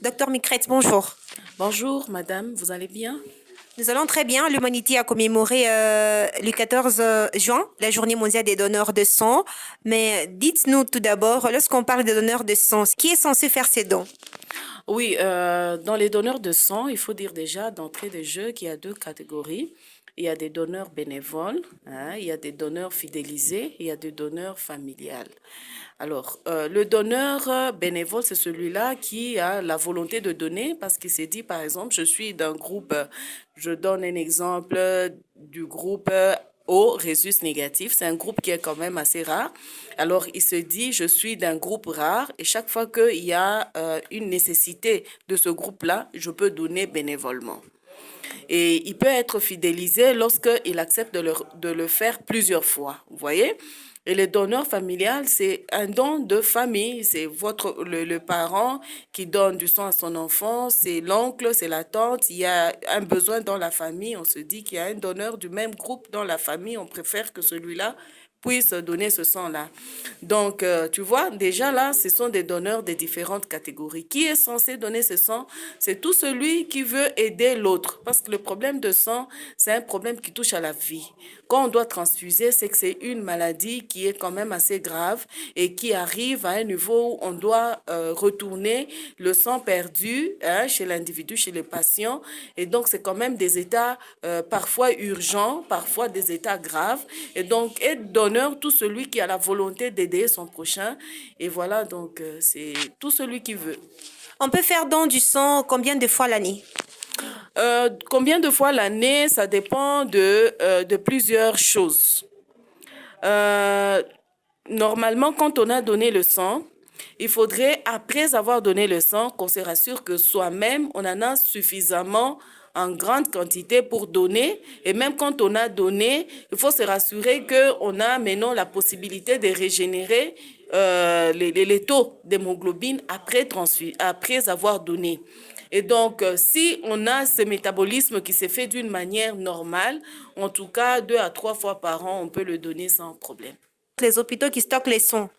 Docteur Micrette, bonjour. Bonjour madame, vous allez bien? Nous allons très bien. L'humanité a commémoré le 14 juin, la journée mondiale des donneurs de sang. Mais dites-nous tout d'abord, lorsqu'on parle des donneurs de sang, qui est censé faire ces dons? Oui, dans les donneurs de sang, il faut dire déjà d'entrée de jeu qu'il y a deux catégories. Il y a des donneurs bénévoles, hein, il y a des donneurs fidélisés, et il y a des donneurs familiales. Alors, le donneur bénévole, c'est celui-là qui a la volonté de donner parce qu'il s'est dit, par exemple, je suis d'un groupe, je donne un exemple du groupe O Rhésus négatif. C'est un groupe qui est quand même assez rare. Alors, il se dit, je suis d'un groupe rare et chaque fois qu'il y a une nécessité de ce groupe-là, je peux donner bénévolement. Et il peut être fidélisé lorsqu'il accepte de le faire plusieurs fois. Vous voyez? Et le donneur familial, c'est un don de famille. C'est le parent qui donne du sang à son enfant, c'est l'oncle, c'est la tante. Il y a un besoin dans la famille. On se dit qu'il y a un donneur du même groupe dans la famille. On préfère que celui-là puisse donner ce sang-là. Donc, tu vois, déjà là, ce sont des donneurs de différentes catégories. Qui est censé donner ce sang? C'est tout celui qui veut aider l'autre. Parce que le problème de sang, c'est un problème qui touche à la vie. Quand on doit transfuser, c'est que c'est une maladie qui est quand même assez grave et qui arrive à un niveau où on doit retourner le sang perdu, hein, chez l'individu, chez le patient. Et donc, c'est quand même des états parfois urgents, parfois des états graves. Et donc, être donneur, tout celui qui a la volonté d'aider son prochain. Et voilà, donc, c'est tout celui qui veut. On peut faire don du sang combien de fois l'année? Combien de fois l'année? Ça dépend de plusieurs choses. Euh, Normalement, quand on a donné le sang, il faudrait, après avoir donné le sang, qu'on se rassure que soi-même, on en a suffisamment en grande quantité pour donner. Et même quand on a donné, il faut se rassurer qu'on a maintenant la possibilité de régénérer les taux d'hémoglobine après avoir donné. Et donc, si on a ce métabolisme qui s'est fait d'une manière normale, en tout cas 2 à 3 fois par an, on peut le donner sans problème. Les hôpitaux qui stockent les sangs,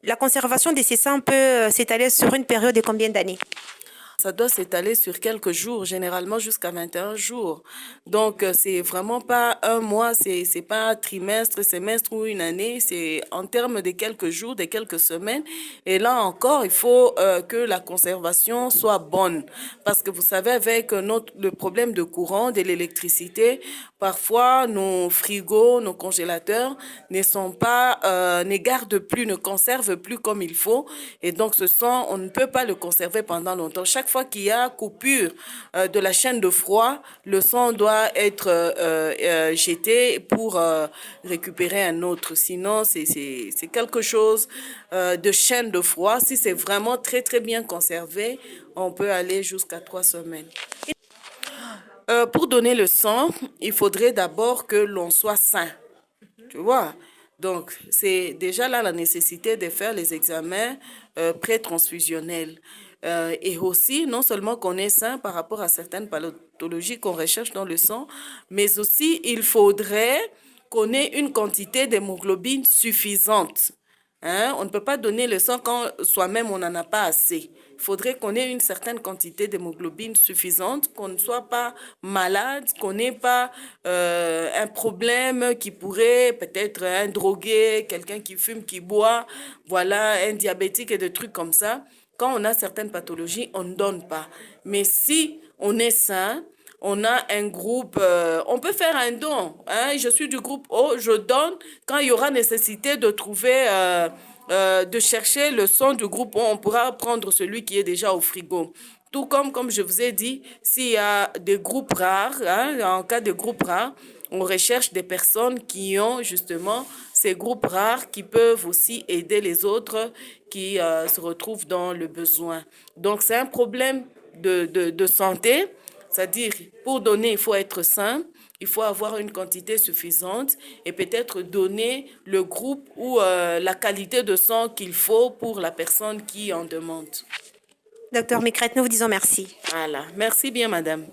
la conservation de ces sangs peut s'étaler sur une période de combien d'années? Ça doit s'étaler sur quelques jours, généralement jusqu'à 21 jours. Donc, c'est vraiment pas un mois, c'est pas un trimestre, semestre ou une année, c'est en termes de quelques jours, de quelques semaines. Et là encore, il faut que la conservation soit bonne. Parce que vous savez, avec le problème de courant, de l'électricité, parfois nos frigos, nos congélateurs ne gardent plus, ne conservent plus comme il faut. Et donc, ce sang, on ne peut pas le conserver pendant longtemps. Chaque fois qu'il y a coupure de la chaîne de froid, le sang doit être jeté pour récupérer un autre. Sinon, c'est quelque chose de chaîne de froid. Si c'est vraiment très, très bien conservé, on peut aller jusqu'à 3 semaines. Pour donner le sang, il faudrait d'abord que l'on soit sain. Tu vois? Donc, c'est déjà là la nécessité de faire les examens pré-transfusionnels. Et aussi, non seulement qu'on est sain par rapport à certaines pathologies qu'on recherche dans le sang, mais aussi il faudrait qu'on ait une quantité d'hémoglobine suffisante. Hein? On ne peut pas donner le sang quand soi-même on n'en a pas assez. Il faudrait qu'on ait une certaine quantité d'hémoglobine suffisante, qu'on ne soit pas malade, qu'on n'ait pas un problème qui pourrait peut-être un drogué, quelqu'un qui fume, qui boit, voilà, un diabétique et des trucs comme ça. Quand on a certaines pathologies, on ne donne pas. Mais si on est sain, on a un groupe, on peut faire un don. Hein, je suis du groupe O, je donne quand il y aura nécessité de trouver, de chercher le sang du groupe O, on pourra prendre celui qui est déjà au frigo. Tout comme je vous ai dit, s'il y a des groupes rares, hein, en cas de groupe rare, on recherche des personnes qui ont justement ces groupes rares qui peuvent aussi aider les autres qui se retrouvent dans le besoin. Donc, c'est un problème de santé. C'est-à-dire, pour donner, il faut être sain, il faut avoir une quantité suffisante et peut-être donner le groupe ou la qualité de sang qu'il faut pour la personne qui en demande. Docteur Micrette, nous vous disons merci. Voilà. Merci bien, madame.